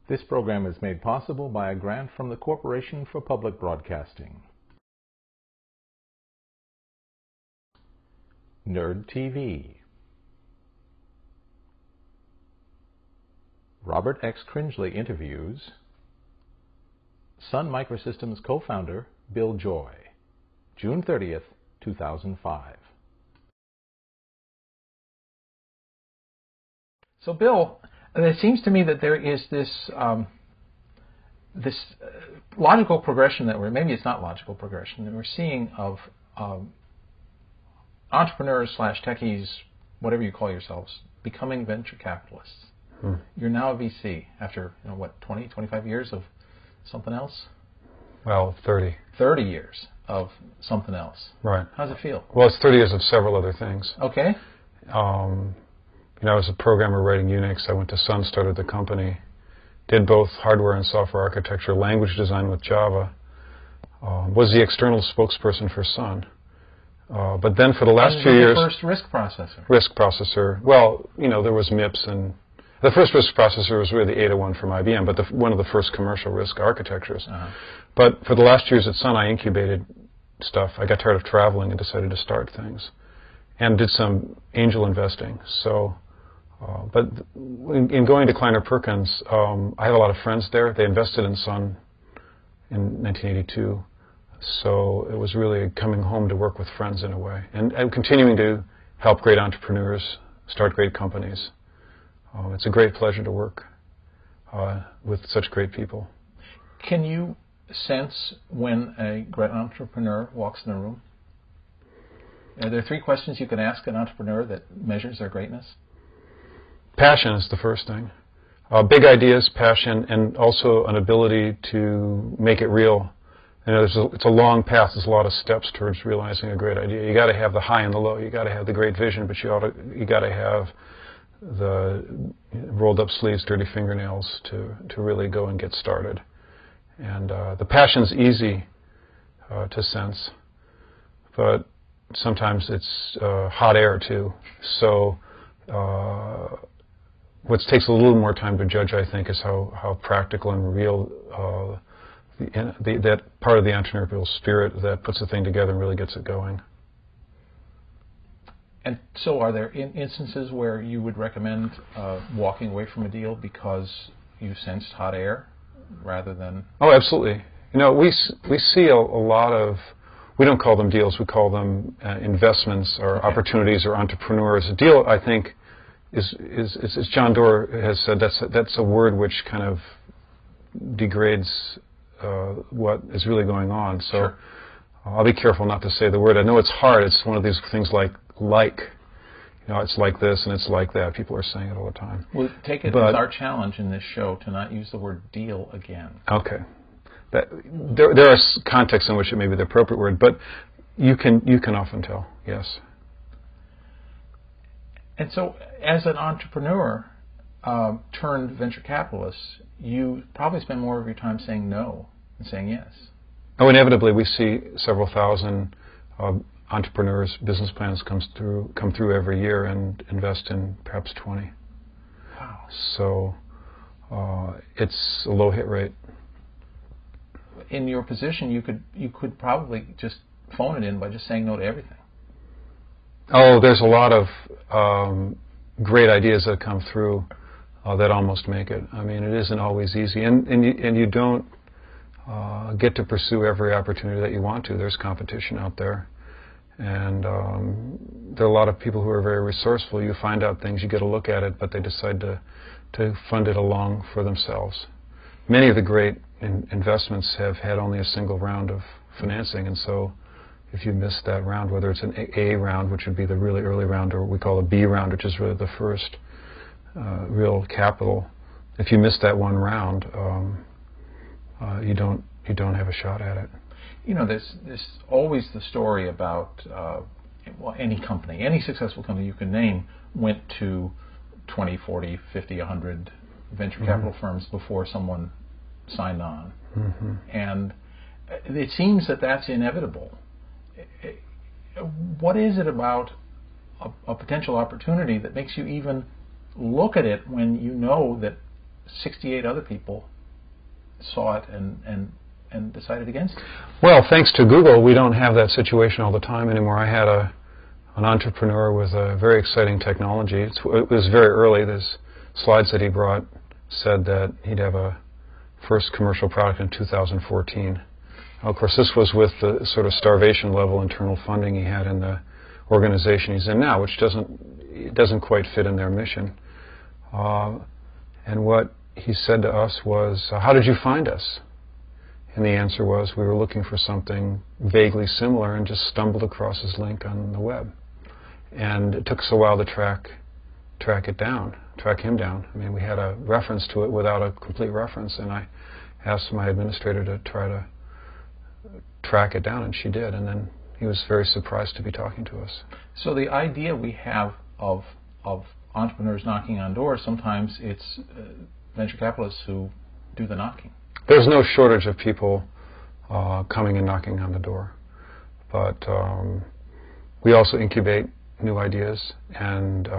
This program is made possible by a grant from the Corporation for Public Broadcasting. Nerd TV. Robert X. Cringely interviews Sun Microsystems co-founder Bill Joy, June 30th, 2005. So, Bill, it seems to me that there is this logical progression that maybe it's not logical progression, that we're seeing of entrepreneurs / techies, whatever you call yourselves, becoming venture capitalists. You're now a VC after, 20, 25 years of something else? Well, 30. 30 years of something else. Right. How's it feel? Well, it's 30 years of several other things. Okay. I was a programmer writing Unix. I went to Sun, started the company, did both hardware and software architecture, language design with Java, was the external spokesperson for Sun. But then for the last few years... the first RISC processor? RISC processor. Well, there was MIPS, and the first RISC processor was really the 801 from IBM, but one of the first commercial RISC architectures. But for the last years at Sun, I incubated stuff. I got tired of traveling and decided to start things, and did some angel investing. So... but in going to Kleiner Perkins, I have a lot of friends there. They invested in Sun in 1982. So it was really coming home to work with friends in a way. And continuing to help great entrepreneurs start great companies. It's a great pleasure to work with such great people. Can you sense when a great entrepreneur walks in a room? Are there 3 questions you can ask an entrepreneur that measures their greatness? Passion is the first thing. Big ideas, passion, and also an ability to make it real. It's a long path. There's a lot of steps towards realizing a great idea. You got to have the high and the low. You got to have the great vision, but you got to have the rolled up sleeves, dirty fingernails to really go and get started. And the passion's easy to sense, but sometimes it's hot air too. So. What takes a little more time to judge, I think, is how practical and real that part of the entrepreneurial spirit that puts the thing together and really gets it going. And so are there instances where you would recommend walking away from a deal because you sensed hot air rather than... Oh, absolutely. We see a lot of... We don't call them deals. We call them investments or opportunities or entrepreneurs. A deal, I think, is as John Doerr has said, that's a word which kind of degrades what is really going on. So sure. I'll be careful not to say the word. I know it's hard. It's one of these things like. It's like this and it's like that. People are saying it all the time. We'll take it as our challenge in this show to not use the word deal again. Okay. There are contexts in which it may be the appropriate word, but you can often tell, yes. And so, as an entrepreneur turned venture capitalist, you probably spend more of your time saying no than saying yes. Oh, inevitably, we see several thousand entrepreneurs' business plans come through every year and invest in perhaps 20. Wow. So it's a low hit rate. In your position, you could probably just phone it in by just saying no to everything. Oh, there's a lot of great ideas that come through that almost make it. I mean, it isn't always easy, and you don't get to pursue every opportunity that you want to. There's competition out there, and there are a lot of people who are very resourceful. You find out things, you get a look at it, but they decide to fund it along for themselves. Many of the great investments have had only a single round of financing, and so if you miss that round, whether it's an A round, which would be the really early round, or what we call a B round, which is really the first real capital, if you miss that one round, you don't have a shot at it. There's always the story about any company, any successful company you can name went to 20, 40, 50, 100 venture capital firms before someone signed on. And it seems that that's inevitable. What is it about a potential opportunity that makes you even look at it when you know that 68 other people saw it and decided against it. Well, thanks to Google, we don't have that situation all the time anymore. I had an entrepreneur with a very exciting technology. It was very early. There's slides that he brought said that he'd have a first commercial product in 2014. Of course, this was with the sort of starvation level internal funding he had in the organization he's in now, which doesn't quite fit in their mission. And what he said to us was, how did you find us? And the answer was, we were looking for something vaguely similar and just stumbled across his link on the web. And it took us a while to track him down. I mean, we had a reference to it without a complete reference, and I asked my administrator to try to track it down, and she did. And then he was very surprised to be talking to us. So the idea we have of entrepreneurs knocking on doors, sometimes it's venture capitalists who do the knocking. There's no shortage of people coming and knocking on the door, but we also incubate new ideas and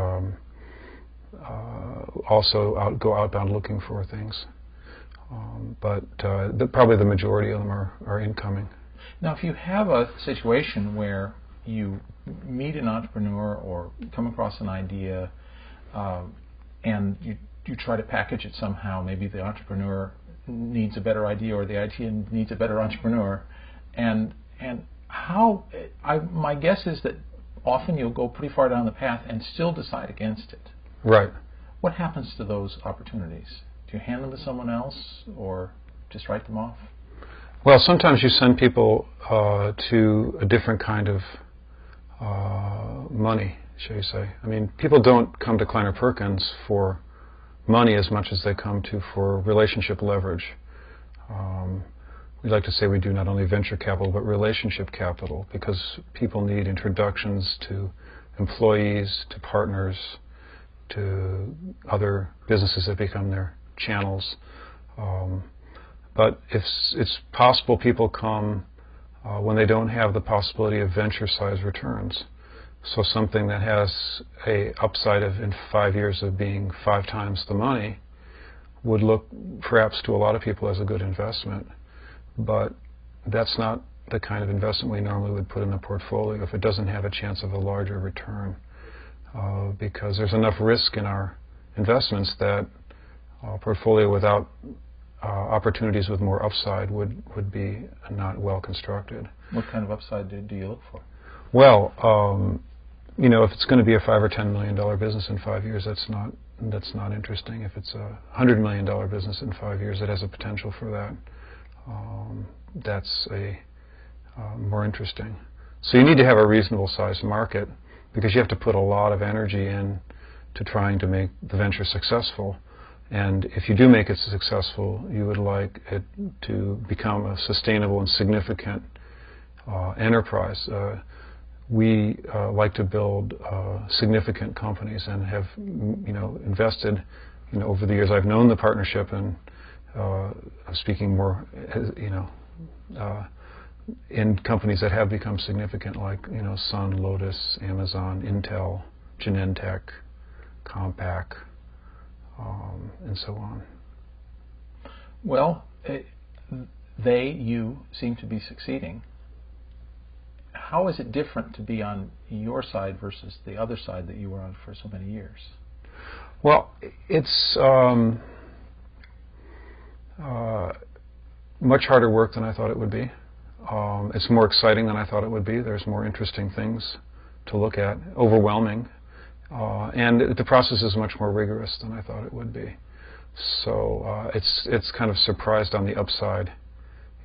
also go outbound looking for things. But probably the majority of them are incoming. Now, if you have a situation where you meet an entrepreneur or come across an idea and you try to package it somehow, maybe the entrepreneur needs a better idea or the idea needs a better entrepreneur, and my guess is that often you'll go pretty far down the path and still decide against it. Right. What happens to those opportunities? Do you hand them to someone else or just write them off? Well, sometimes you send people to a different kind of money, shall you say. I mean, people don't come to Kleiner Perkins for money as much as they come to for relationship leverage. We like to say we do not only venture capital but relationship capital, because people need introductions to employees, to partners, to other businesses that become their channels. But it's possible people come when they don't have the possibility of venture-sized returns. So something that has a upside of in 5 years of being 5 times the money would look perhaps to a lot of people as a good investment, but that's not the kind of investment we normally would put in a portfolio if it doesn't have a chance of a larger return, because there's enough risk in our investments that a portfolio without opportunities with more upside would be not well constructed. What kind of upside do you look for? Well, you know, if it's going to be a $5 or $10 million business in 5 years, that's not interesting. If it's a $100 million business in 5 years, it has a potential for that. That's more interesting. So you need to have a reasonable sized market, because you have to put a lot of energy in to trying to make the venture successful. And if you do make it successful, you would like it to become a sustainable and significant enterprise. We like to build significant companies and have, invested, over the years. I've known the partnership, and I'm speaking more, in companies that have become significant, like Sun, Lotus, Amazon, Intel, Genentech, Compaq, and so on. Well, you seem to be succeeding. How is it different to be on your side versus the other side that you were on for so many years? Well, it's much harder work than I thought it would be. It's more exciting than I thought it would be. There's more interesting things to look at, overwhelming. And the process is much more rigorous than I thought it would be. So it's kind of surprised on the upside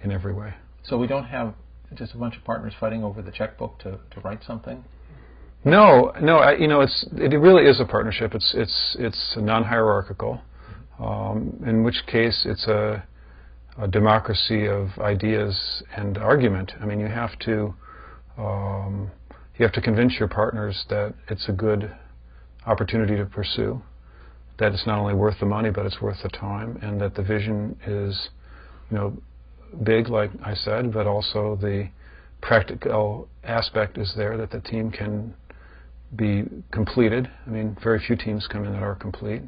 in every way. So we don't have just a bunch of partners fighting over the checkbook to write something? No. It really is a partnership. It's non-hierarchical, in which case it's a democracy of ideas and argument. I mean, you have to convince your partners that it's a good opportunity to pursue, that it's not only worth the money, but it's worth the time, and that the vision is, big, like I said, but also the practical aspect is there, that the team can be completed. I mean, very few teams come in that are complete,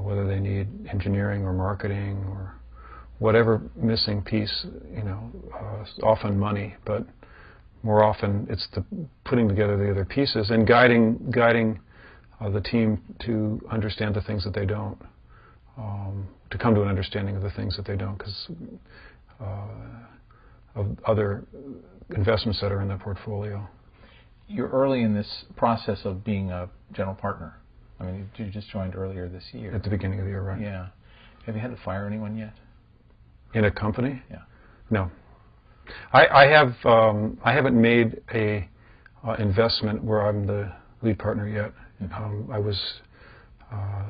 whether they need be engineering or marketing or whatever missing piece, often money, but more often it's the putting together the other pieces and guiding the team to understand the things that they don't, to come to an understanding of the things that they don't, because of other investments that are in the portfolio. You're early in this process of being a general partner. I mean, you just joined earlier this year. At the beginning of the year, right? Yeah. Have you had to fire anyone yet? In a company? Yeah. No. I haven't made a investment where I'm the lead partner yet. I was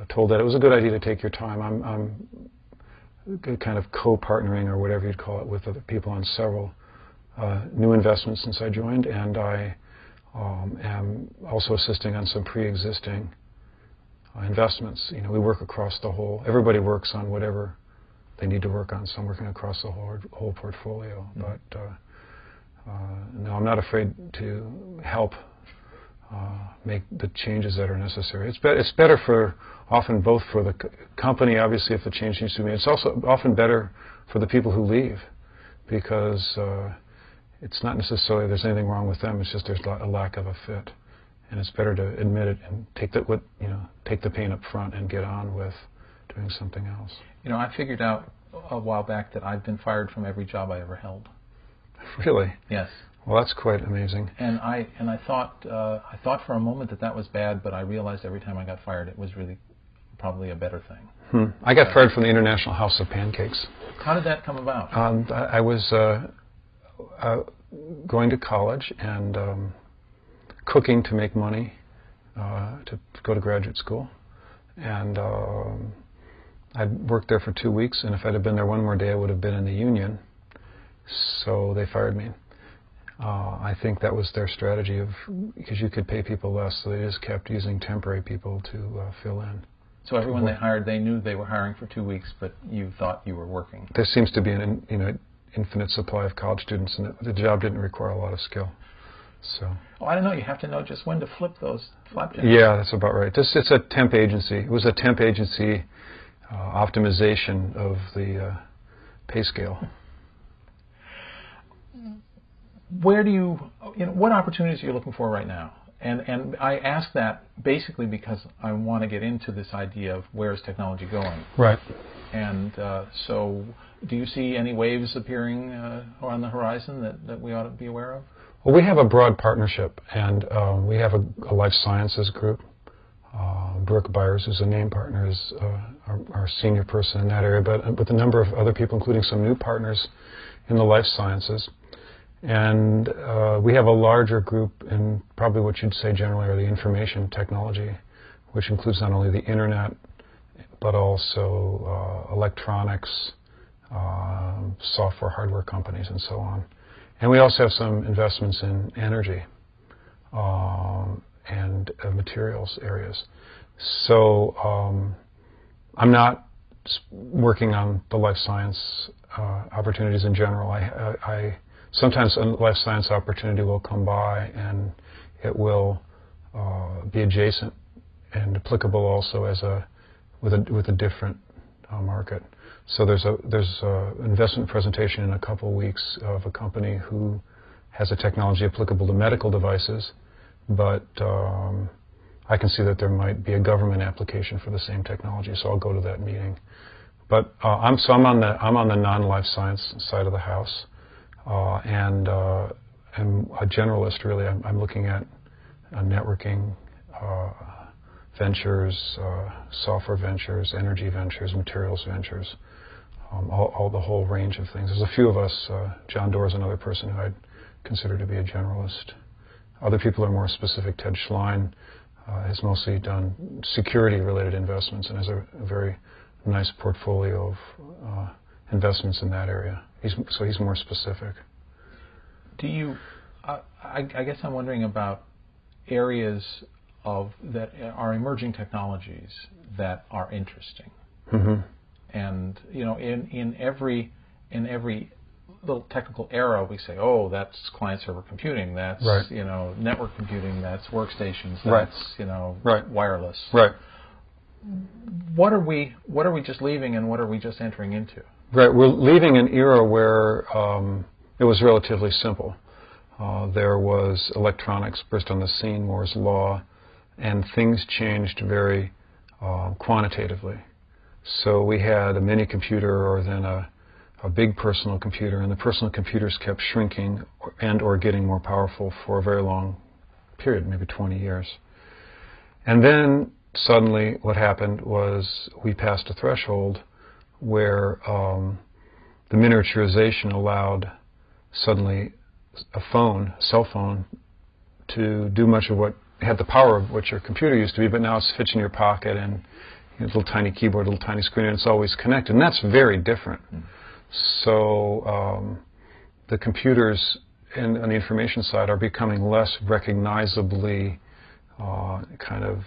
told that it was a good idea to take your time. I'm kind of co-partnering, or whatever you'd call it, with other people on several new investments since I joined, and I am also assisting on some pre-existing investments. We work across the whole. Everybody works on whatever they need to work on. So I'm working across the whole portfolio. But no, I'm not afraid to help make the changes that are necessary. It's better often both for the company, obviously, if the change needs to be made. It's also often better for the people who leave, because it's not necessarily there's anything wrong with them. It's just there's a lack of a fit, and it's better to admit it and take the pain up front and get on with doing something else. I figured out a while back that I've been fired from every job I ever held. Really? Yes. Well, that's quite amazing. And I thought for a moment that was bad, but I realized every time I got fired, it was really probably a better thing. I got fired from the International House of Pancakes. How did that come about? I was going to college and cooking to make money to go to graduate school, and I'd worked there for 2 weeks, and if I'd have been there one more day, I would have been in the union. So they fired me. I think that was their strategy, because you could pay people less, so they just kept using temporary people to fill in. So everyone they hired, they knew they were hiring for 2 weeks, but you thought you were working. There seems to be an infinite supply of college students, and the job didn't require a lot of skill. So. Oh, I don't know. You have to know just when to flip those flapjacks. Yeah, that's about right. It's a temp agency. It was a temp agency optimization of the pay scale. Where do what opportunities are you looking for right now? And I ask that basically because I want to get into this idea of where is technology going. Right. And so do you see any waves appearing on the horizon that we ought to be aware of? Well, we have a broad partnership, and we have a life sciences group. Brooke Byers, who's a name partner, is our senior person in that area, but with a number of other people, including some new partners in the life sciences. And we have a larger group in probably what you'd say generally are the information technology, which includes not only the internet, but also electronics, software, hardware companies, and so on. And we also have some investments in energy and materials areas. So I'm not working on the life science opportunities in general. Sometimes a life science opportunity will come by and it will be adjacent and applicable also with a different market. So there's a investment presentation in a couple of weeks of a company who has a technology applicable to medical devices, but I can see that there might be a government application for the same technology. So I'll go to that meeting. But I'm on the non-life science side of the house. And I'm a generalist, really. I'm looking at networking ventures, software ventures, energy ventures, materials ventures, all the whole range of things. There's a few of us. John Doerr is another person who I'd consider to be a generalist. Other people are more specific. Ted Schlein has mostly done security-related investments and has a very nice portfolio of investments in that area. So he's more specific. Do you? I guess I'm wondering about areas that are emerging technologies that are interesting. Mm-hmm. And in every little technical era, we say, oh, that's client-server computing. That's right. Network computing. That's workstations. Right. That's right. wireless. Right. what are we just leaving and what are we just entering into? Right, we're leaving an era where it was relatively simple. There was electronics burst on the scene, Moore's law, and things changed very quantitatively. So we had a mini computer or then a big personal computer, and the personal computers kept shrinking or getting more powerful for a very long period, maybe 20 years. And then suddenly what happened was we passed a threshold where the miniaturization allowed suddenly a cell phone, to do much of what had the power of what your computer used to be, but now it fits in your pocket and a little tiny keyboard, a little tiny screen, and it's always connected. And that's very different. So the computers on the information side are becoming less recognizably kind of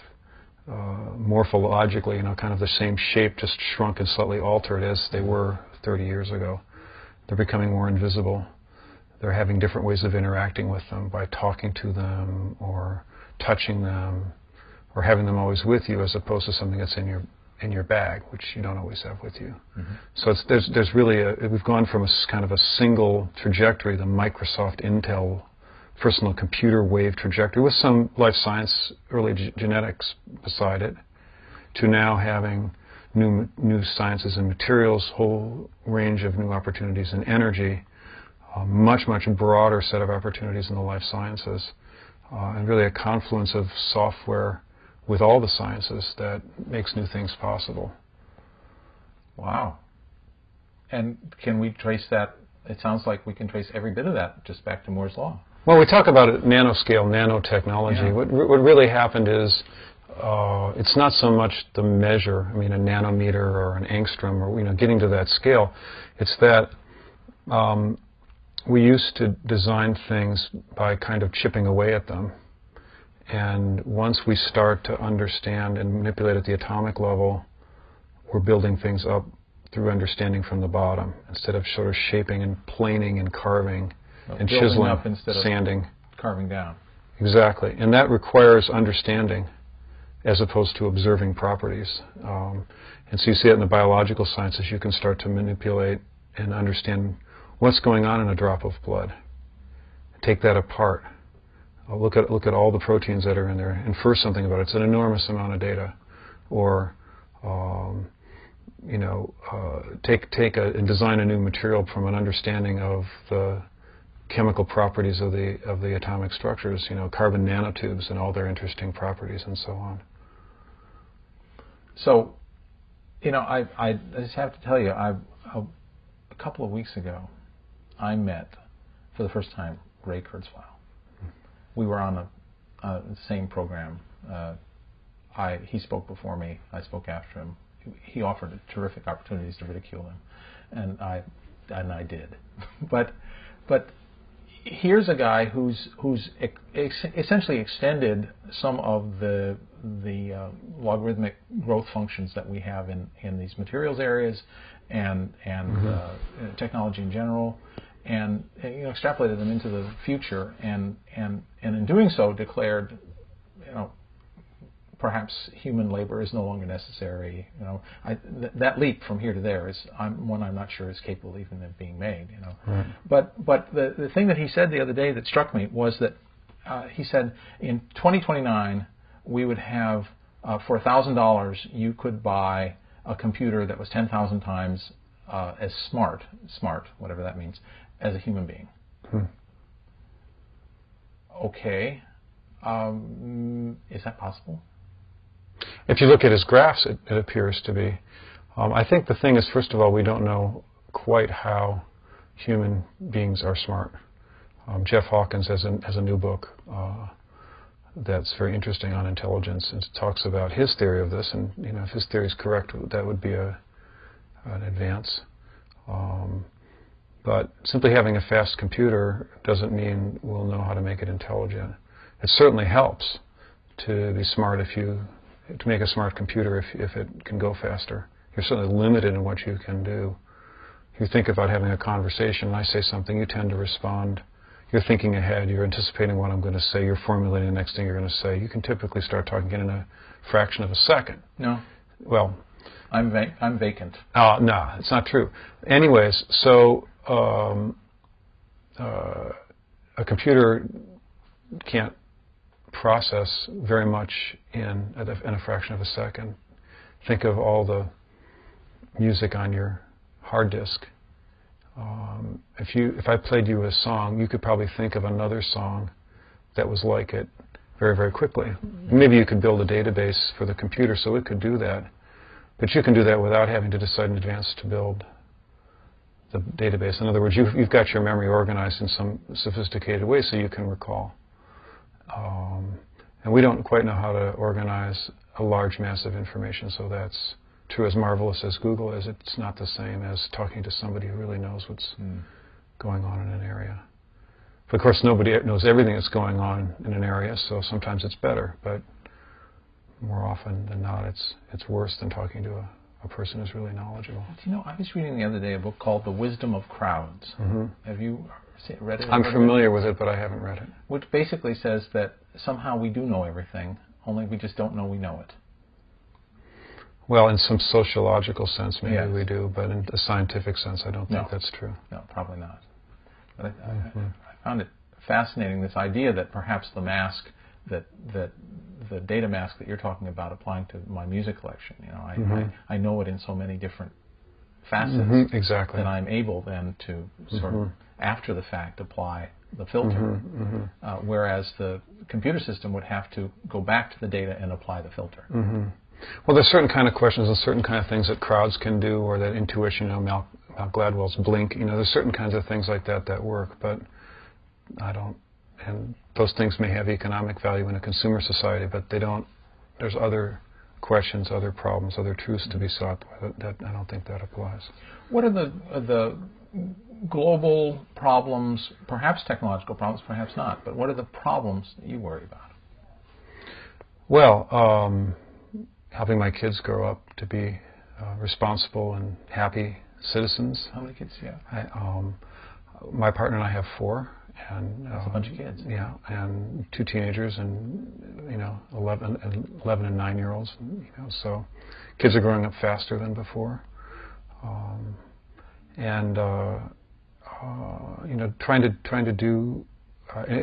morphologically, kind of the same shape, just shrunk and slightly altered as they were 30 years ago. They're becoming more invisible. They're having different ways of interacting with them by talking to them or touching them or having them always with you, as opposed to something that's in your bag, which you don't always have with you. So there's really we've gone from a kind of a single trajectory, the Microsoft Intel personal computer wave trajectory, with some life science, early genetics beside it, to now having new sciences and materials, whole range of new opportunities in energy, a much broader set of opportunities in the life sciences, and really a confluence of software with all the sciences that makes new things possible. Wow. And can we trace that? It sounds like we can trace every bit of that just back to Moore's law. Well, we talk about it nanoscale, nanotechnology. Yeah. What really happened is it's not so much the measure, a nanometer or an angstrom or getting to that scale. It's that we used to design things by kind of chipping away at them. And once we start to understand and manipulate at the atomic level, we're building things up through understanding from the bottom, instead of sort of shaping and planing and carving and chiseling, up instead sanding. Of carving down. Exactly. And that requires understanding as opposed to observing properties. And so you see it in the biological sciences. You can start to manipulate and understand what's going on in a drop of blood. Take that apart. Look at all the proteins that are in there. Infer something about it. It's an enormous amount of data. Or and design a new material from an understanding of the chemical properties of the atomic structures. Carbon nanotubes and all their interesting properties and so on. So, I just have to tell you, a couple of weeks ago, I met for the first time Ray Kurzweil. We were on the same program. He spoke before me. I spoke after him. He offered terrific opportunities to ridicule him, and I did. But here's a guy who's essentially extended some of the logarithmic growth functions that we have in these materials areas and technology in general, and extrapolated them into the future, and in doing so declared, perhaps human labor is no longer necessary. That leap from here to there is one I'm not sure is capable even of being made. Right. But the thing that he said the other day that struck me was that he said in 2029 we would have for $1,000 you could buy a computer that was 10,000 times as smart, whatever that means, as a human being. Okay, is that possible? If you look at his graphs, it appears to be. I think the thing is, first of all, we don't know quite how human beings are smart. Jeff Hawkins has a new book that's very interesting on intelligence, and talks about his theory of this. And if his theory is correct, that would be an advance. But simply having a fast computer doesn't mean we'll know how to make it intelligent. It certainly helps to be smart to make a smart computer if it can go faster. You're certainly limited in what you can do. You think about having a conversation, and I say something, you tend to respond. You're thinking ahead, you're anticipating what I'm going to say, you're formulating the next thing you're going to say. You can typically start talking in a fraction of a second. No. well, I'm vacant. no, it's not true. Anyways, so a computer can't process very much in a fraction of a second. Think of all the music on your hard disk. If I played you a song, you could probably think of another song that was like it very, very quickly. Maybe you could build a database for the computer so it could do that. But you can do that without having to decide in advance to build the database. In other words, you've got your memory organized in some sophisticated way so you can recall. And we don't quite know how to organize a large mass of information, so that's true. As marvelous as Google is, it's not the same as talking to somebody who really knows what's going on in an area. But of course, nobody knows everything that's going on in an area, so sometimes it's better. But more often than not, it's worse than talking to a person who's really knowledgeable. You know, I was reading the other day a book called The Wisdom of Crowds. Have you read it? I'm familiar with it, but I haven't read it. Which basically says that somehow we do know everything, only we just don't know we know it. Well, in some sociological sense, maybe Yes. we do, but in a scientific sense, I don't think that's true. No, probably not. But I found it fascinating, this idea that perhaps the mask, that the data mask that you're talking about applying to my music collection, you know, I know it in so many different facets exactly. that I'm able then to sort of, after the fact, apply the filter, whereas the computer system would have to go back to the data and apply the filter. Well, there's certain kind of questions and certain kind of things that crowds can do, or that intuition, you know, Mal Gladwell's blink, you know, there's certain kinds of things like that that work, but I don't, and those things may have economic value in a consumer society, but they don't, there's other questions, other problems, other truths to be sought, that I don't think that applies. What are the global problems, perhaps technological problems, perhaps not, but what are the problems that you worry about? Well, helping my kids grow up to be responsible and happy citizens. How many kids do you have? My partner and I have 4. And, that's a bunch of kids. Yeah, and 2 teenagers, and 11 and 9-year-olds. You know, so kids are growing up faster than before, and trying to do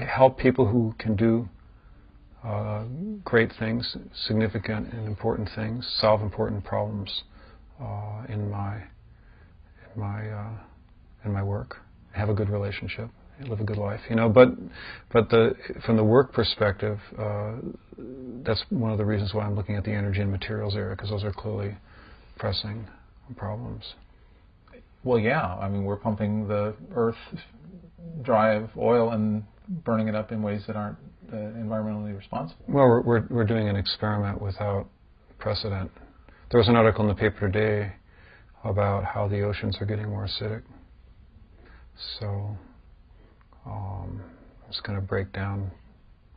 help people who can do great things, significant and important things, solve important problems in my work, have a good relationship, live a good life, you know. But from the work perspective, that's one of the reasons why I'm looking at the energy and materials area, because those are clearly pressing problems. Well, yeah. I mean, we're pumping the earth dry of oil and burning it up in ways that aren't environmentally responsible. Well, we're doing an experiment without precedent. There was an article in the paper today about how the oceans are getting more acidic. So it's going to break down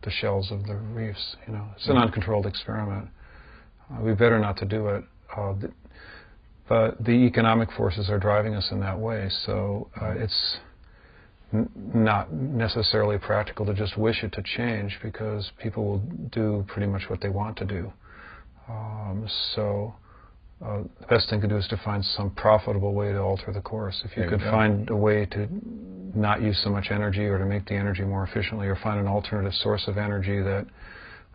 the shells of the reefs. You know, it's an uncontrolled experiment. We better not to do it. But the economic forces are driving us in that way. So it's not necessarily practical to just wish it to change, because people will do pretty much what they want to do. The best thing to do is to find some profitable way to alter the course. If you could find a way to not use so much energy, or to make the energy more efficiently, or find an alternative source of energy that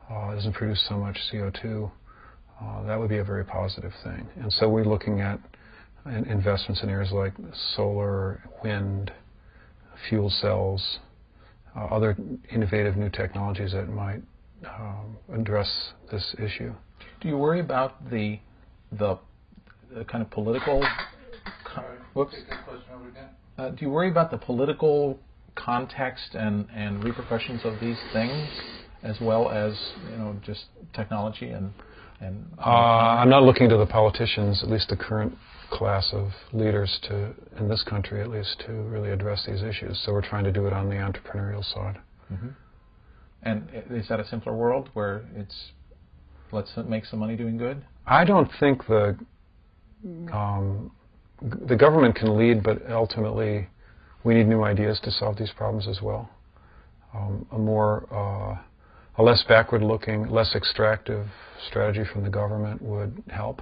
doesn't produce so much CO2, that would be a very positive thing. And so we're looking at investments in areas like solar, wind, fuel cells, other innovative new technologies that might address this issue. Do you worry about the kind of political? Whoops. Do you worry about the political context and repercussions of these things, as well as just technology and? I'm not looking to the politicians, at least the current class of leaders, in this country at least, to really address these issues. So we're trying to do it on the entrepreneurial side. And is that a simpler world where it's let's make some money doing good? I don't think the government can lead, but ultimately we need new ideas to solve these problems as well. A less backward-looking, less extractive strategy from the government would help.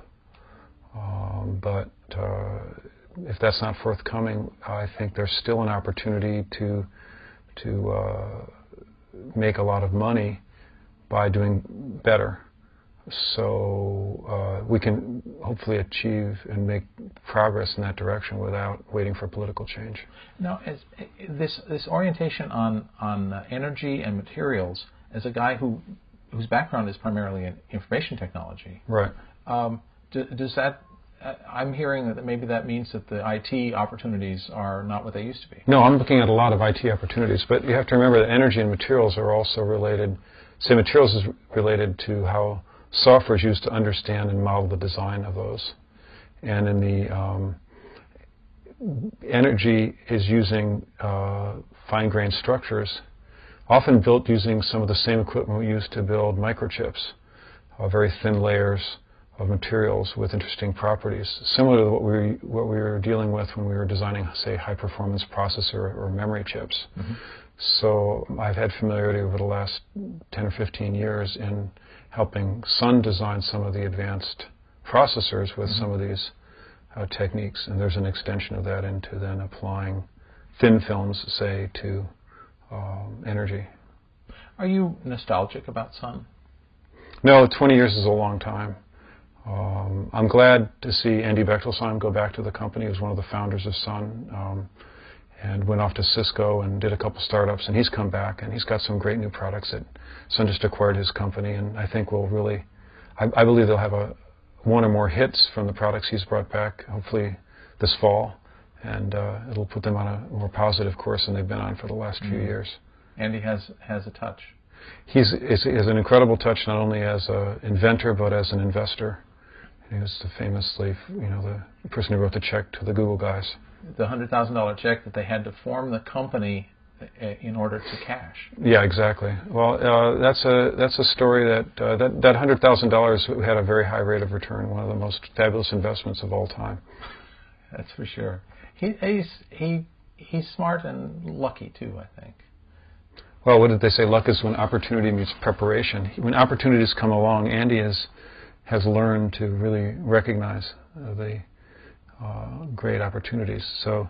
But if that's not forthcoming, I think there's still an opportunity to make a lot of money by doing better. So we can hopefully achieve and make progress in that direction without waiting for political change. Now, this orientation on energy and materials, as a guy whose background is primarily in information technology, right? Does that? I'm hearing that maybe that means that the IT opportunities are not what they used to be. No, I'm looking at a lot of IT opportunities, but you have to remember that energy and materials are also related. Say materials is related to how software is used to understand and model the design of those. And in the energy is using fine-grained structures, often built using some of the same equipment we use to build microchips, very thin layers of materials with interesting properties, similar to what we were dealing with when we were designing, say, high-performance processor or memory chips. Mm-hmm. So I've had familiarity over the last 10 or 15 years in helping Sun design some of the advanced processors with some of these techniques, and there's an extension of that into then applying thin films, say, to energy. Are you nostalgic about Sun? No, 20 years is a long time. I'm glad to see Andy Bechtolsheim go back to the company. He was one of the founders of Sun, and went off to Cisco and did a couple startups, and he's come back, and he's got some great new products that Sun just acquired his company, and I think will really, I believe they'll have one or more hits from the products he's brought back, hopefully this fall, and it'll put them on a more positive course than they've been on for the last few years. Andy has a touch. He has an incredible touch, not only as an inventor, but as an investor. He was famously, the person who wrote the check to the Google guys. The $100,000 check that they had to form the company in order to cash. Yeah, exactly. Well, that's a story that $100,000 had a very high rate of return. One of the most fabulous investments of all time. That's for sure. He's smart and lucky too, I think. Well, what did they say? Luck is when opportunity meets preparation. When opportunities come along, Andy has learned to really recognize the great opportunities. So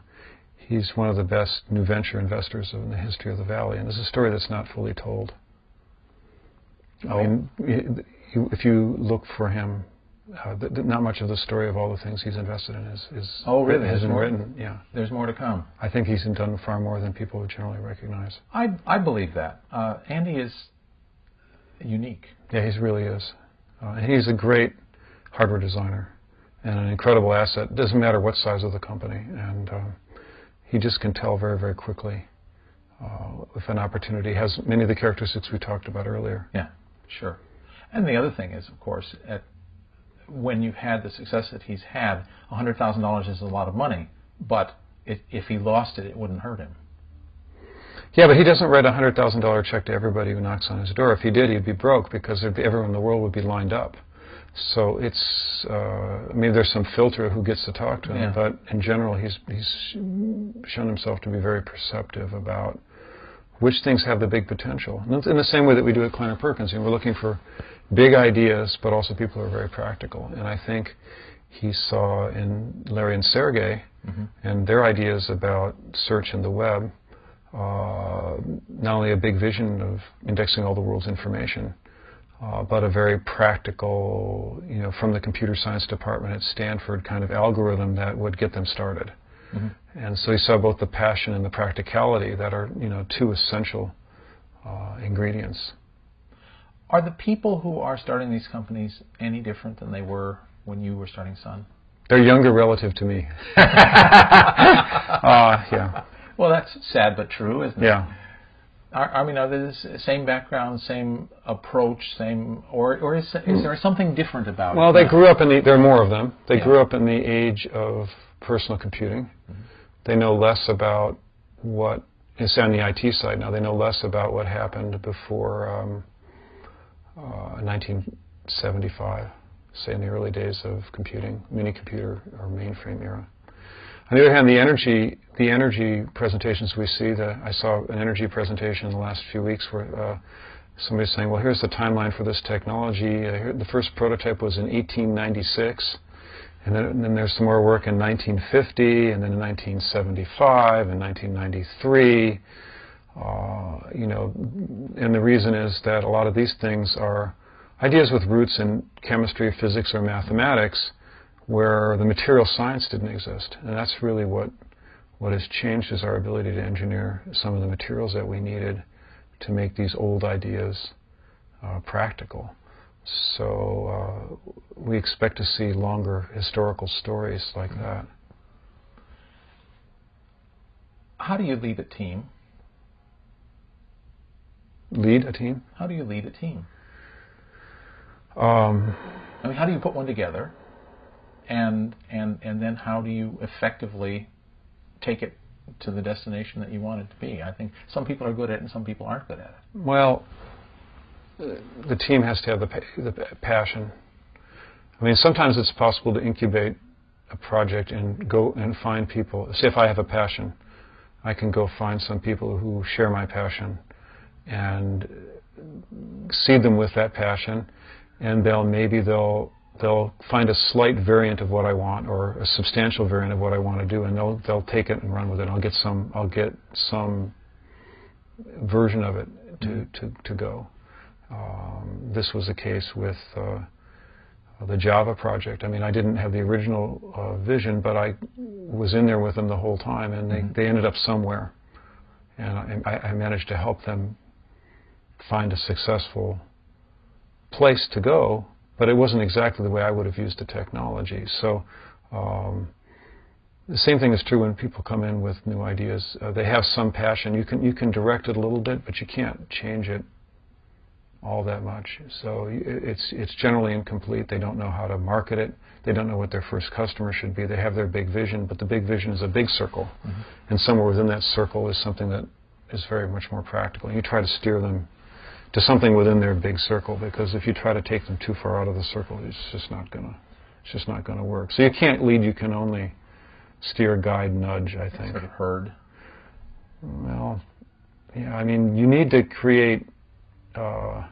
he's one of the best new venture investors in the history of the Valley, and it's a story that's not fully told. If you look for him, not much of the story of all the things he's invested in is has been written. Yeah, there's more to come. I think he's done far more than people would generally recognize. I believe that. Andy is unique. Yeah, he really is. He's a great hardware designer and an incredible asset. It doesn't matter what size of the company, and he just can tell very, very quickly if an opportunity has many of the characteristics we talked about earlier. Yeah, sure. And the other thing is, of course, when you've had the success that he's had, $100,000 is a lot of money, but if he lost it, it wouldn't hurt him. Yeah, but he doesn't write a $100,000 check to everybody who knocks on his door. If he did, he'd be broke because everyone in the world would be lined up. So it's, there's some filter who gets to talk to him, but in general, he's shown himself to be very perceptive about which things have the big potential. And in the same way that we do at Kleiner Perkins, we're looking for big ideas, but also people who are very practical. And I think he saw in Larry and Sergey and their ideas about search and the web, not only a big vision of indexing all the world's information, but a very practical, from the computer science department at Stanford kind of algorithm that would get them started. And so he saw both the passion and the practicality that are, two essential ingredients. Are the people who are starting these companies any different than they were when you were starting Sun? They're younger relative to me. Yeah. Well, that's sad but true, isn't it? Yeah. Are they the same background, same approach, or is there something different about it? Well, they grew up there are more of them. They grew up in the age of personal computing. They know less about what is on the IT side now. They know less about what happened before 1975, say in the early days of computing, mini computer or mainframe era. On the other hand, the energy presentations we see, I saw an energy presentation in the last few weeks where somebody's saying, well, here's the timeline for this technology. The first prototype was in 1896, And then there's some more work in 1950, and then in 1975, and 1993. And the reason is that a lot of these things are ideas with roots in chemistry, physics, or mathematics, where the material science didn't exist. And that's really what has changed, is our ability to engineer some of the materials that we needed to make these old ideas practical. So we expect to see longer historical stories like that. How do you lead a team? Lead a team? How do you lead a team? I mean, how do you put one together? And then how do you effectively take it to the destination that you want it to be? I think some people are good at it and some people aren't good at it. Well, the team has to have the passion. I mean, sometimes it's possible to incubate a project and go and find people. Say if I have a passion, I can go find some people who share my passion and seed them with that passion, and they'll find a slight variant of what I want, or a substantial variant of what I want to do, and they'll take it and run with it. I'll get some version of it to go. This was the case with the Java project. I mean, I didn't have the original vision, but I was in there with them the whole time, and they ended up somewhere, and I managed to help them find a successful place to go. But it wasn't exactly the way I would have used the technology. So the same thing is true when people come in with new ideas. They have some passion. You can direct it a little bit, but you can't change it all that much. So it's generally incomplete. They don't know how to market it. They don't know what their first customer should be. They have their big vision, but the big vision is a big circle. And somewhere within that circle is something that is very much more practical. And you try to steer them to something within their big circle, because if you try to take them too far out of the circle, it's just not gonna work. So you can't lead. You can only steer, guide, nudge, I think. Sort of herd. Well, yeah. I mean, you need to create. You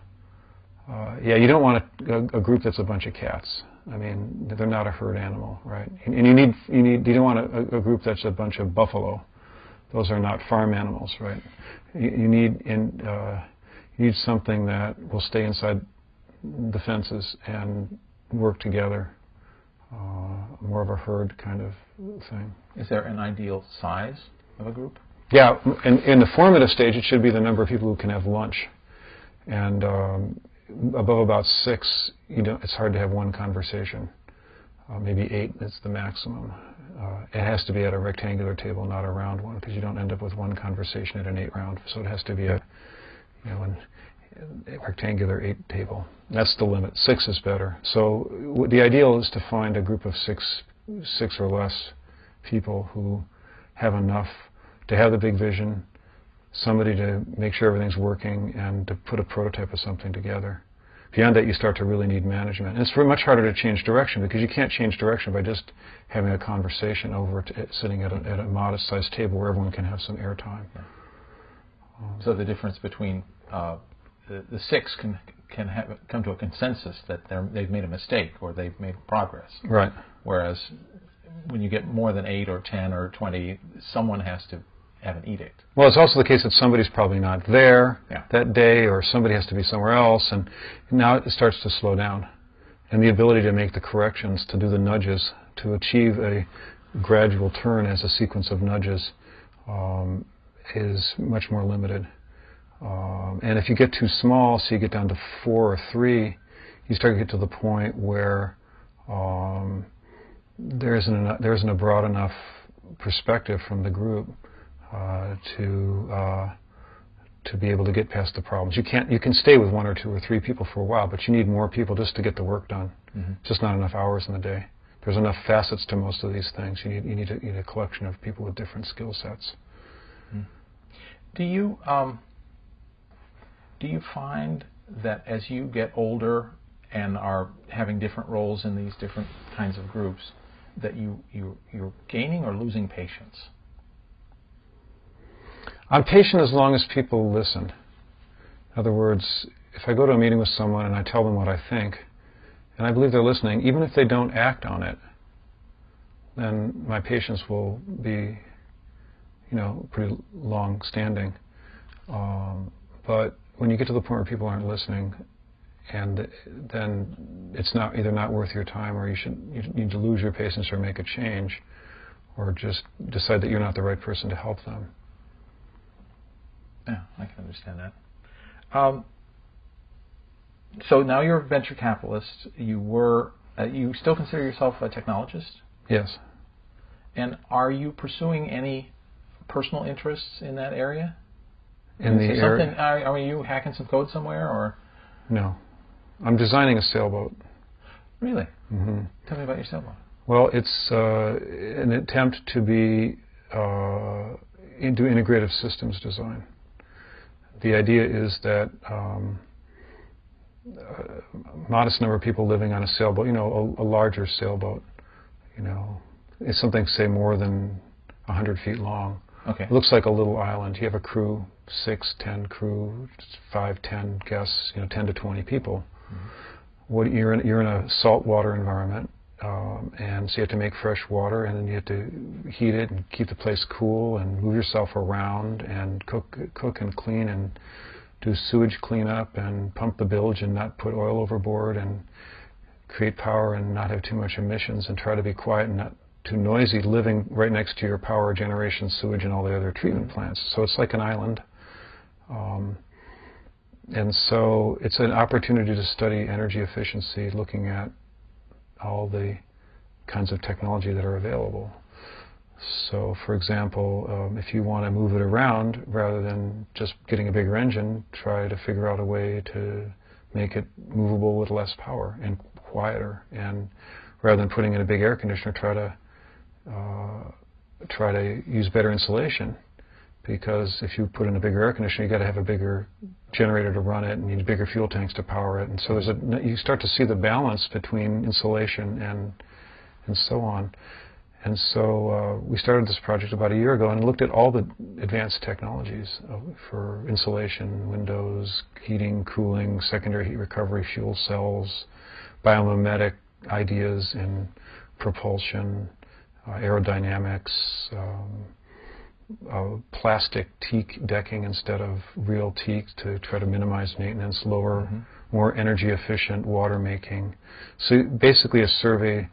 don't want a group that's a bunch of cats. I mean, they're not a herd animal, right? And you don't want a group that's a bunch of buffalo. Those are not farm animals, right? You need something that will stay inside the fences and work together, more of a herd kind of thing. Is there an ideal size of a group? Yeah, in the formative stage, it should be the number of people who can have lunch. And above about 6, it's hard to have one conversation. Maybe 8 is the maximum. It has to be at a rectangular table, not a round one, because you don't end up with one conversation at an 8 round. So it has to be a rectangular 8 table. That's the limit. 6 is better. So the ideal is to find a group of six or less people who have enough to have the big vision, somebody to make sure everything's working, and to put a prototype of something together. Beyond that, you start to really need management. And it's very much harder to change direction, because you can't change direction by just having a conversation over sitting at a modest-sized table where everyone can have some airtime. So the difference between the 6 can come to a consensus that they've made a mistake or they've made progress. Right. Whereas when you get more than 8 or 10 or 20, someone has to have an edict. Well, it's also the case that somebody's probably not there that day, or somebody has to be somewhere else, and now it starts to slow down. And the ability to make the corrections, to do the nudges, to achieve a gradual turn as a sequence of nudges is much more limited. And if you get too small, so you get down to 4 or 3, you start to get to the point where there isn't a broad enough perspective from the group to be able to get past the problems. You can stay with 1 or 2 or 3 people for a while, but you need more people just to get the work done. Just not enough hours in the day. There's enough facets to most of these things. You need a collection of people with different skill sets. Do you find that as you get older and are having different roles in these different kinds of groups, that you're gaining or losing patience? I'm patient as long as people listen. In other words, if I go to a meeting with someone and I tell them what I think, and I believe they're listening, even if they don't act on it, then my patience will be, pretty long-standing. But when you get to the point where people aren't listening, and then it's either not worth your time, or you need to lose your patience or make a change, or just decide that you're not the right person to help them. Yeah, I can understand that. So now you're a venture capitalist. You still consider yourself a technologist? Yes. And are you pursuing any personal interests in that area? In the area? Are you hacking some code somewhere, or? No. I'm designing a sailboat. Really? Mm-hmm. Tell me about your sailboat. Well, it's an attempt to be into integrative systems design. The idea is that a modest number of people living on a sailboat, a larger sailboat, it's something, say, more than 100 feet long. Okay. It looks like a little island. You have a crew, 6, 10 crew, 5, 10 guests, 10 to 20 people. Mm-hmm. You're in a saltwater environment, and so you have to make fresh water, and then you have to heat it and keep the place cool and move yourself around and cook and clean and do sewage cleanup and pump the bilge and not put oil overboard and create power and not have too much emissions and try to be quiet and not too noisy, living right next to your power generation, sewage, and all the other treatment plants. So it's like an island. And so it's an opportunity to study energy efficiency, looking at all the kinds of technology that are available. So, for example, if you want to move it around, rather than just getting a bigger engine, try to figure out a way to make it movable with less power and quieter. And rather than putting in a big air conditioner, try to use better insulation. Because if you put in a bigger air conditioner, you've got to have a bigger generator to run it, and you need bigger fuel tanks to power it. And so you start to see the balance between insulation and so on. And so we started this project about a year ago and looked at all the advanced technologies for insulation, windows, heating, cooling, secondary heat recovery, fuel cells, biomimetic ideas in propulsion, aerodynamics, plastic teak decking instead of real teak to try to minimize maintenance, lower, more energy efficient water making. So basically a survey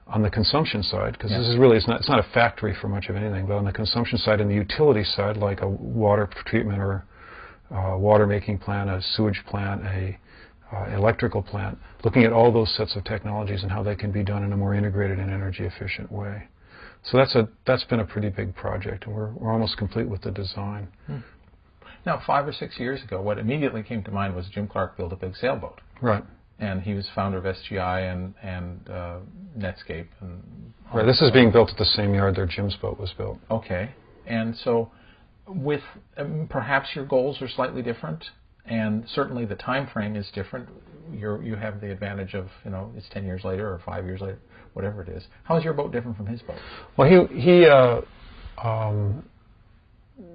on the consumption side, because this is really, it's not a factory for much of anything, but on the consumption side and the utility side, like a water treatment or water making plant, a sewage plant, a electrical plant, looking at all those sets of technologies and how they can be done in a more integrated and energy efficient way. So that's been a pretty big project, and we're almost complete with the design. Now, 5 or 6 years ago, what immediately came to mind was Jim Clark built a big sailboat. Right. And he was founder of SGI and Netscape. Right. This is being built at the same yard that Jim's boat was built. Okay. And so, with perhaps your goals are slightly different, and certainly the time frame is different. You have the advantage of, it's 10 years later or 5 years later, whatever it is. How is your boat different from his boat? Well,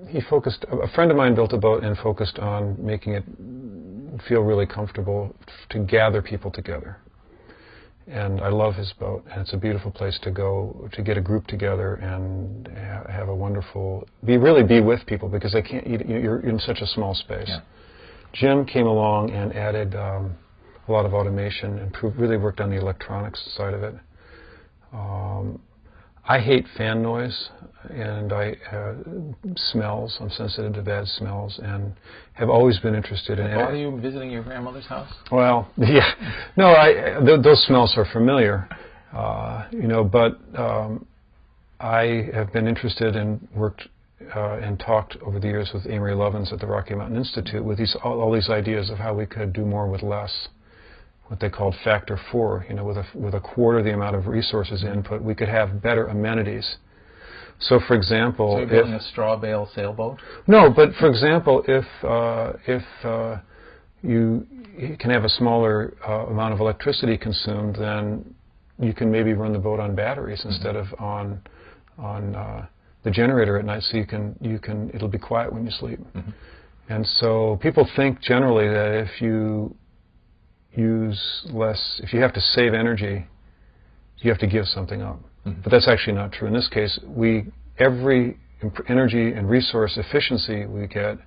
he focused. A friend of mine built a boat and focused on making it feel really comfortable to gather people together. And I love his boat, and it's a beautiful place to go to get a group together and have a wonderful, be with people, because they can't. You're in such a small space. Yeah. Jim came along and added a lot of automation, really worked on the electronics side of it. I hate fan noise, and smells. I'm sensitive to bad smells, and have always been interested in it. Are you visiting your grandmother's house? Well, yeah. No, those smells are familiar, but I have been interested and worked and talked over the years with Amory Lovins at the Rocky Mountain Institute with all these ideas of how we could do more with less. What they called factor 4, with a quarter the amount of resources input, we could have better amenities. So, for example, so you're building a straw bale sailboat? No, but for example, if you can have a smaller amount of electricity consumed, then you can maybe run the boat on batteries instead of on the generator at night. So it'll be quiet when you sleep. And so people think generally that if you use less, if you have to save energy, you have to give something up. But that's actually not true. In this case, every energy and resource efficiency we get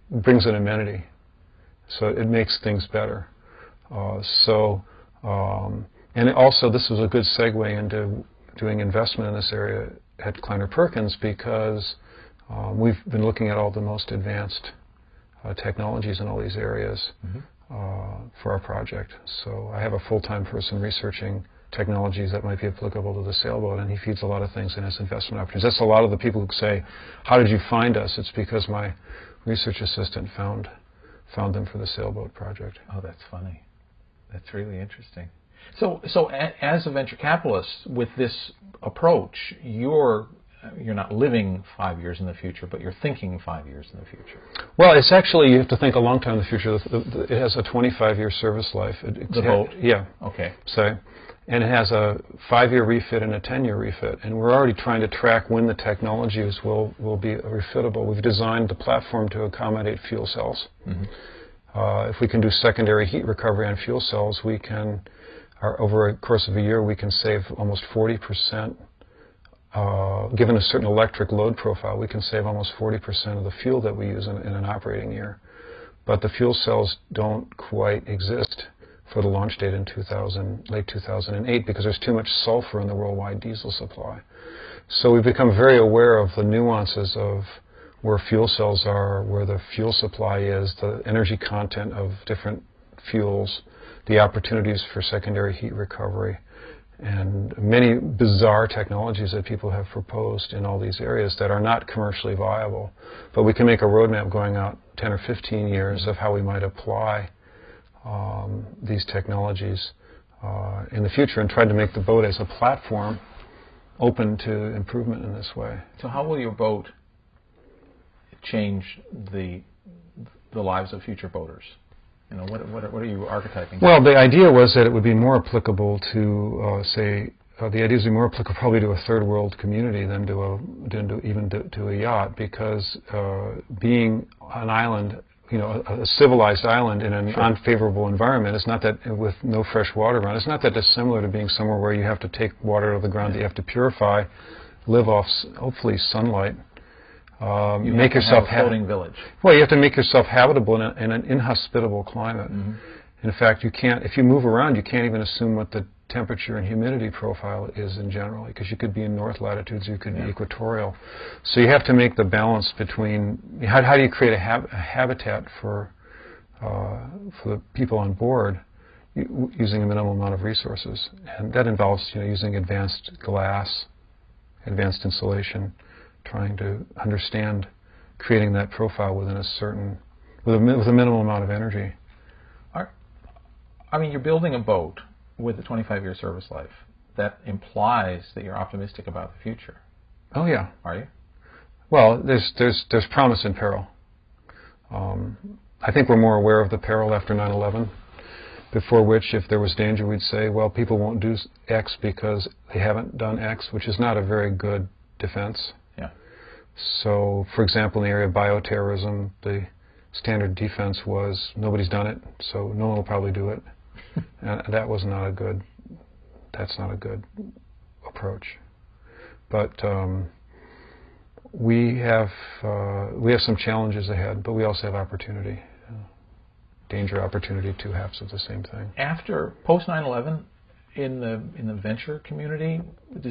brings an amenity. So it makes things better. And also, this was a good segue into doing investment in this area at Kleiner Perkins, because we've been looking at all the most advanced technologies in all these areas for our project. So I have a full-time person researching technologies that might be applicable to the sailboat, and he feeds a lot of things in his investment opportunities. That's a lot of the people who say, "How did you find us?" It's because my research assistant found them for the sailboat project. Oh, that's funny. That's really interesting. So as a venture capitalist, with this approach, you're not living 5 years in the future, but you're thinking 5 years in the future. Well, it's actually, you have to think a long time in the future. It has a 25-year service life. The boat? Yeah. Okay. So, and it has a 5-year refit and a 10-year refit. And we're already trying to track when the technologies will be refittable. We've designed the platform to accommodate fuel cells. If we can do secondary heat recovery on fuel cells, we can, over a course of a year, we can save almost 40%. Given a certain electric load profile, we can save almost 40% of the fuel that we use in an operating year. But the fuel cells don't quite exist for the launch date in late 2008, because there's too much sulfur in the worldwide diesel supply. So we've become very aware of the nuances of where fuel cells are, where the fuel supply is, the energy content of different fuels, the opportunities for secondary heat recovery, and many bizarre technologies that people have proposed in all these areas that are not commercially viable. But we can make a roadmap going out 10 or 15 years of how we might apply these technologies in the future, and try to make the boat as a platform open to improvement in this way. So how will your boat change the lives of future boaters? You know, what are you archetyping? Well, the idea was that it would be more applicable to, the idea is more applicable probably to a third world community than to a yacht, because being an island, you know, a civilized island in an unfavorable environment, it's not that, with no fresh water around, it's not that dissimilar to being somewhere where you have to take water out of the ground that you have to purify, live off, hopefully, sunlight. You make have yourself to have a floating village. Well, you have to make yourself habitable in an inhospitable climate. In fact, you can't, if you move around, you can't even assume what the temperature and humidity profile is in general, because you could be in north latitudes, you could be equatorial. So you have to make the balance between, how do you create a habitat for the people on board using a minimal amount of resources. And that involves, you know, using advanced glass, advanced insulation, trying to understand creating that profile within a certain, with a minimal amount of energy. I mean, you're building a boat with a 25-year service life. That implies that you're optimistic about the future. Oh yeah. Are you? Well, there's promise in peril. I think we're more aware of the peril after 9/11. Before which, if there was danger, we'd say, well, people won't do X because they haven't done X, which is not a very good defense. Yeah. So, for example, in the area of bioterrorism, the standard defense was nobody's done it, so no one will probably do it. And that was not a good. That's not a good approach. But we have some challenges ahead, but we also have opportunity. Danger, opportunity, two halves of the same thing. After post 9/11, in the venture community,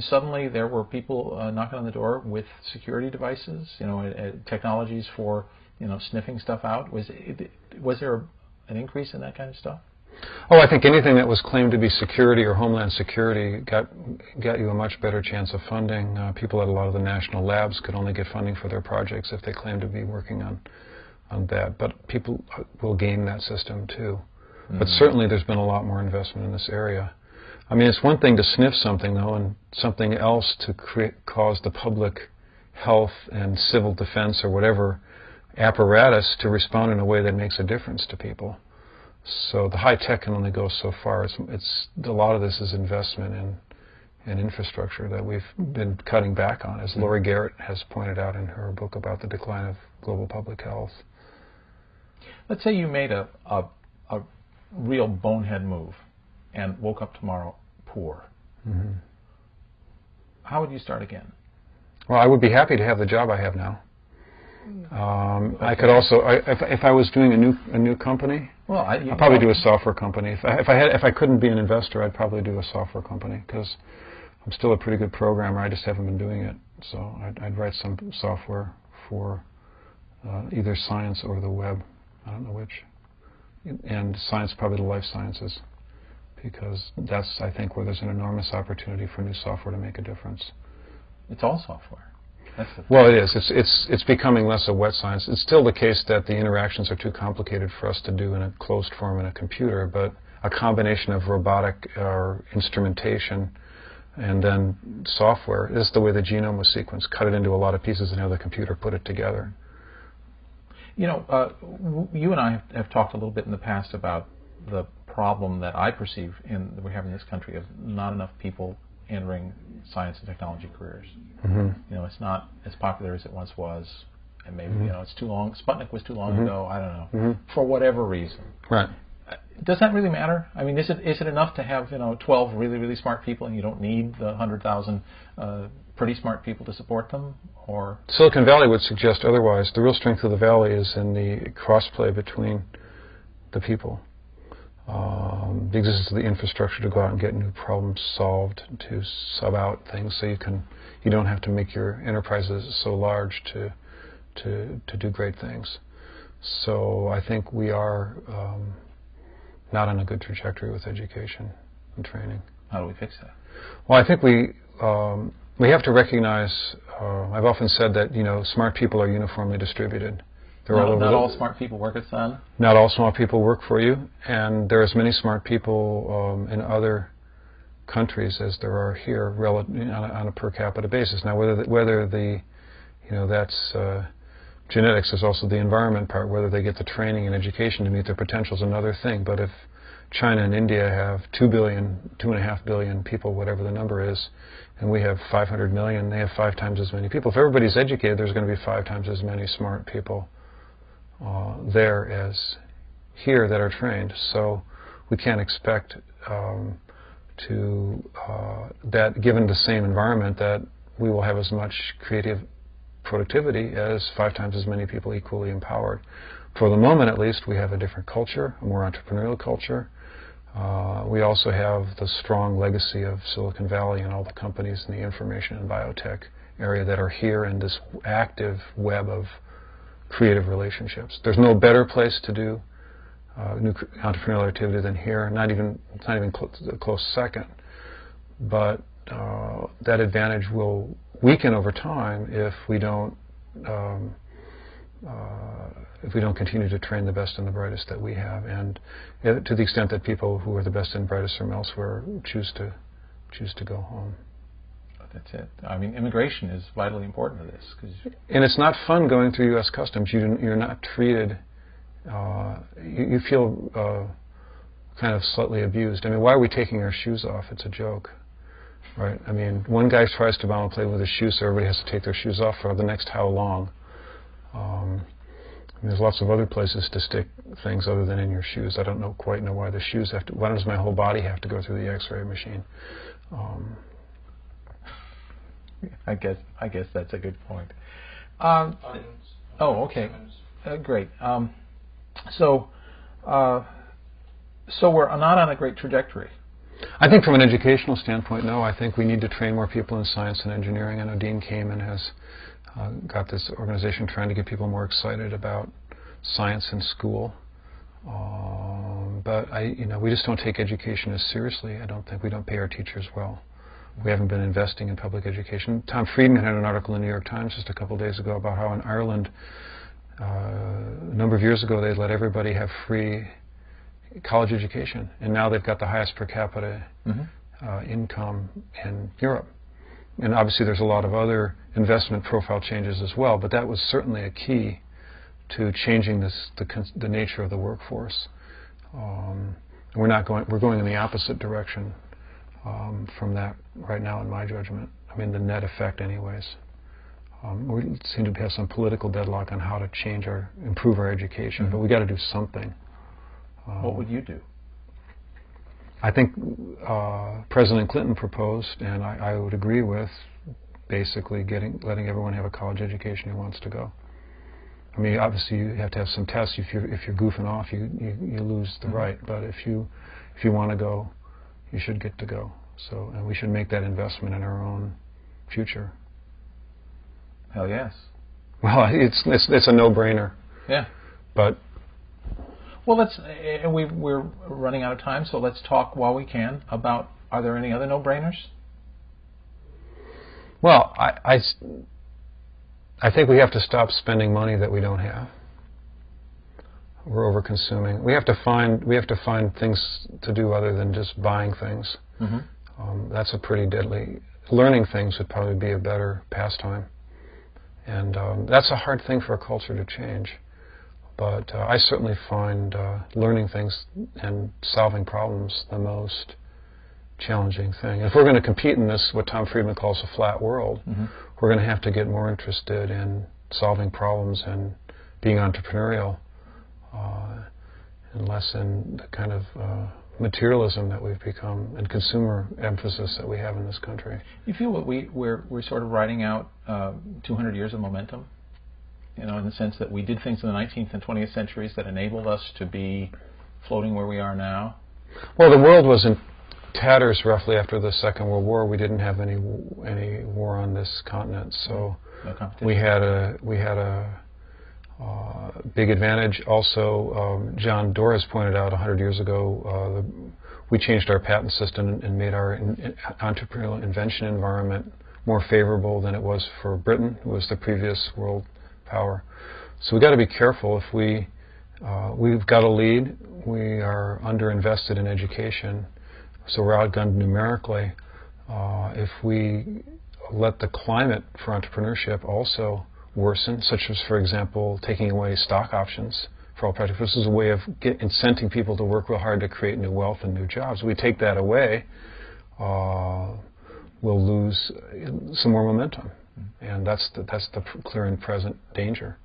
suddenly there were people knocking on the door with security devices, you know, technologies for, you know, sniffing stuff out. Was there an increase in that kind of stuff? Oh, I think anything that was claimed to be security or homeland security got you a much better chance of funding. People at a lot of the national labs could only get funding for their projects if they claimed to be working on that. But people will game that system too. But certainly there's been a lot more investment in this area. I mean, it's one thing to sniff something, though, and something else to cause the public health and civil defense or whatever apparatus to respond in a way that makes a difference to people. So the high tech can only go so far. It's a lot of this is investment in infrastructure that we've been cutting back on, as Laurie Garrett has pointed out in her book about the decline of global public health. Let's say you made a real bonehead move and woke up tomorrow poor. Mm-hmm. How would you start again? Well, I would be happy to have the job I have now. Okay. I could also, if I was doing a new company, well, I'd probably do a software company. If I couldn't be an investor, I'd probably do a software company because I'm still a pretty good programmer. I just haven't been doing it. So I'd write some software for either science or the web. I don't know which. And science, probably the life sciences, because that's, I think, where there's an enormous opportunity for new software to make a difference. It's all software. Well, it is. It's becoming less a wet science. It's still the case that the interactions are too complicated for us to do in a closed form in a computer, but a combination of robotic or instrumentation and then software is the way the genome was sequenced. Cut it into a lot of pieces and have the computer put it together. You know, you and I have talked a little bit in the past about the problem that I perceive that we have in this country of not enough people entering science and technology careers. Mm-hmm. You know, it's not as popular as it once was, and maybe Mm-hmm. You know, it's too long. Sputnik was too long Mm-hmm. ago. I don't know, Mm-hmm. for whatever reason. Right. Does that really matter? I mean, is it enough to have 12 really smart people, and you don't need the 100,000 pretty smart people to support them? Or Silicon Valley would suggest otherwise. The real strength of the valley is in the crossplay between the people. The existence of the infrastructure to go out and get new problems solved, to sub out things, so you don't have to make your enterprises so large to do great things. So I think we are not on a good trajectory with education and training. how do we fix that? Well, I think we have to recognize. I've often said that smart people are uniformly distributed. They're all over. Not all smart people work at Sun. Not all smart people work for you, and there are as many smart people in other countries as there are here, on a per capita basis. Now, whether that's genetics, there's also the environment part. Whether they get the training and education to meet their potential is another thing. But if China and India have 2 billion, 2.5 billion people, whatever the number is, and we have 500 million, they have 5 times as many people. If everybody's educated, there's going to be 5 times as many smart people there as here that are trained. So we can't expect that given the same environment that we will have as much creative productivity as 5 times as many people equally empowered. For the moment, at least, we have a different culture, a more entrepreneurial culture. We also have the strong legacy of Silicon Valley and all the companies in the information and biotech area that are here in this active web of creative relationships. There's no better place to do new entrepreneurial activity than here. It's not even a close second. But that advantage will weaken over time if we don't continue to train the best and the brightest that we have, and to the extent that people who are the best and brightest from elsewhere choose to go home. That's it. I mean, immigration is vitally important to this. And it's not fun going through U.S. Customs. You're not treated. You feel kind of slightly abused. I mean, why are we taking our shoes off? It's a joke, right? I mean, one guy tries to bomb a plane with his shoes, so everybody has to take their shoes off for the next how long. There's lots of other places to stick things other than in your shoes. I don't quite know why the shoes have to. Why does my whole body have to go through the X-ray machine? I guess that's a good point. Oh, okay, great. So we're not on a great trajectory. I think from an educational standpoint, no. I think we need to train more people in science and engineering. I know Dean Kamen has got this organization trying to get people more excited about science in school. But we just don't take education as seriously. I don't think we don't pay our teachers well. We haven't been investing in public education. Tom Friedman had an article in the New York Times just a couple of days ago about how in Ireland, a number of years ago, they let everybody have free college education, and now they've got the highest per capita income in Europe. And obviously there's a lot of other investment profile changes as well, but that was certainly a key to changing the nature of the workforce. We're going in the opposite direction from that right now, in my judgment. I mean, the net effect anyways. We seem to have some political deadlock on how to improve our education, but we got to do something. What would you do? I think President Clinton proposed, and I would agree with, basically letting everyone have a college education who wants to go. I mean, obviously you have to have some tests. If you're goofing off, you lose the right. But if you want to go, you should get to go. So, and we should make that investment in our own future. Hell yes. Well, it's a no-brainer. Yeah. But well, we're running out of time, so let's talk while we can about, are there any other no-brainers? Well, I think we have to stop spending money that we don't have. We're over-consuming. We have to find things to do other than just buying things. Mm-hmm. That's a pretty deadly. Learning things would probably be a better pastime, and that's a hard thing for a culture to change. But I certainly find learning things and solving problems the most challenging thing. If we're going to compete in this, what Tom Friedman calls a flat world, mm-hmm. we're going to have to get more interested in solving problems and being entrepreneurial, and less in the kind of materialism that we've become and consumer emphasis that we have in this country. You feel that we're sort of riding out 200 years of momentum? You know, in the sense that we did things in the 19th and 20th centuries that enabled us to be floating where we are now? Well, the world was in tatters roughly after the Second World War. We didn't have any war on this continent, so no we had a big advantage. Also, John Doris pointed out 100 years ago, we changed our patent system and made our entrepreneurial invention environment more favorable than it was for Britain, who was the previous world power. So we've got to be careful. If we've got to lead, we are underinvested in education, so we're outgunned numerically. If we let the climate for entrepreneurship also worsen, such as, for example, taking away stock options for all practical purposes, this is a way of incenting people to work real hard to create new wealth and new jobs. If we take that away, we'll lose some more momentum. And that's the clear and present danger.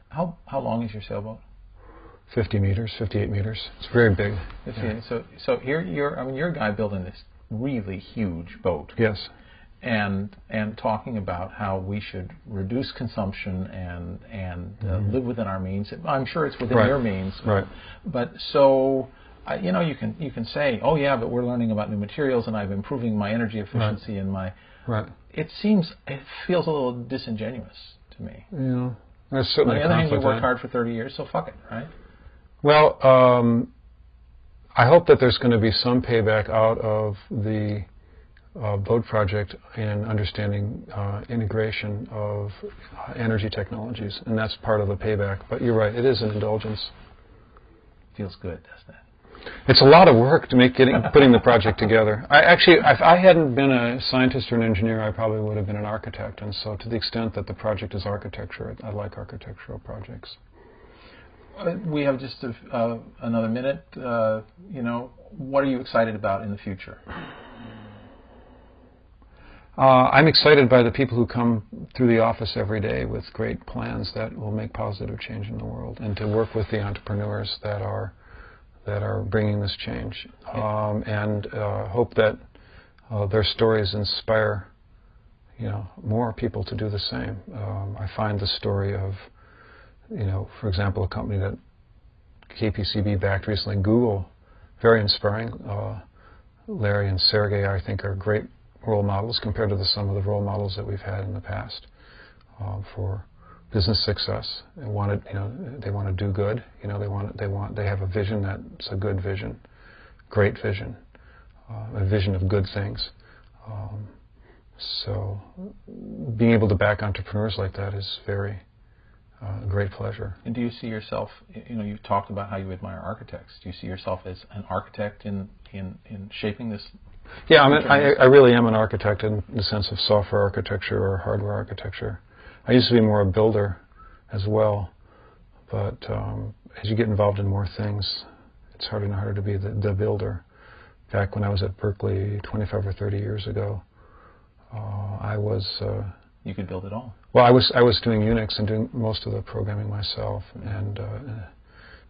How long is your sailboat? 50 meters, 58 meters. It's very big. Yeah. So here you're a guy building this really huge boat. Yes. And talking about how we should reduce consumption and live within our means. I'm sure it's within your means. Right. But so. You know, you can say, oh yeah, but we're learning about new materials, and I'm improving my energy efficiency and my. Right. It feels a little disingenuous to me. Yeah, there's certainly. On the other hand, you worked hard for 30 years, so fuck it, right? Well, I hope that there's going to be some payback out of the boat project in understanding integration of energy technologies, and that's part of the payback. But you're right, it is an indulgence. Feels good, doesn't it? It's a lot of work to putting the project together. If I hadn't been a scientist or an engineer, I probably would have been an architect. And so, to the extent that the project is architecture, I like architectural projects. We have just another minute. You know, what are you excited about in the future? I'm excited by the people who come through the office every day with great plans that will make positive change in the world, and to work with the entrepreneurs that are bringing this change, and hope that their stories inspire, more people to do the same. I find the story of, for example, a company that KPCB backed recently, Google, very inspiring. Larry and Sergey, I think, are great role models compared to some of the role models that we've had in the past for business success. They want to do good. They have a vision that's a good vision, great vision, a vision of good things. So being able to back entrepreneurs like that is very a great pleasure. And do you see yourself? You've talked about how you admire architects. Do you see yourself as an architect in shaping this? Yeah, I really am an architect in the sense of software architecture or hardware architecture. I used to be more a builder as well, but as you get involved in more things, it's harder and harder to be the builder. Back when I was at Berkeley 25 or 30 years ago, I was... you could build it all. Well, I was doing Unix and doing most of the programming myself, and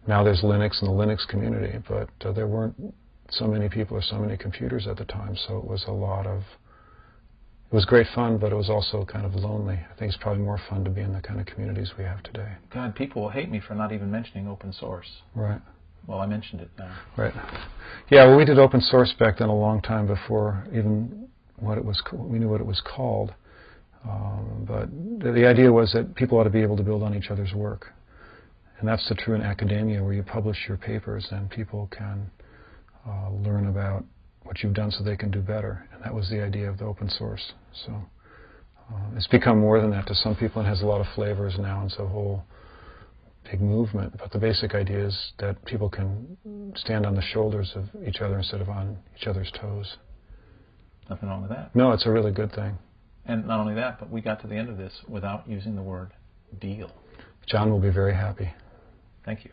now there's Linux in the Linux community, but there weren't so many people or so many computers at the time, so it was it was great fun, but it was also kind of lonely. I think it's probably more fun to be in the kind of communities we have today. God, people will hate me for not even mentioning open source. Right. Well, I mentioned it now. Right. Yeah, well, we did open source back then a long time before even we knew what it was called. But the idea was that people ought to be able to build on each other's work. And that's true in academia, where you publish your papers and people can learn about what you've done so they can do better. And that was the idea of the open source. So it's become more than that to some people and has a lot of flavors now. It's a whole big movement. But the basic idea is that people can stand on the shoulders of each other instead of on each other's toes. Nothing wrong with that. No, it's a really good thing. And not only that, but we got to the end of this without using the word deal. John will be very happy. Thank you.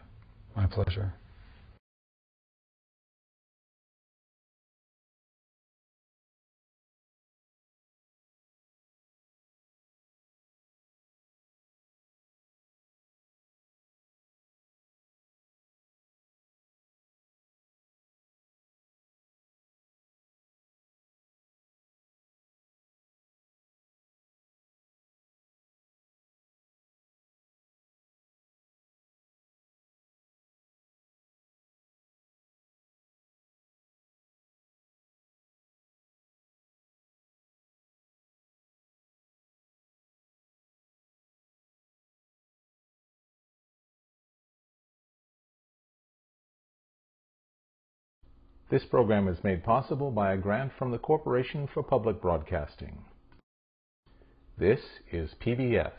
My pleasure. This program is made possible by a grant from the Corporation for Public Broadcasting. This is PBS.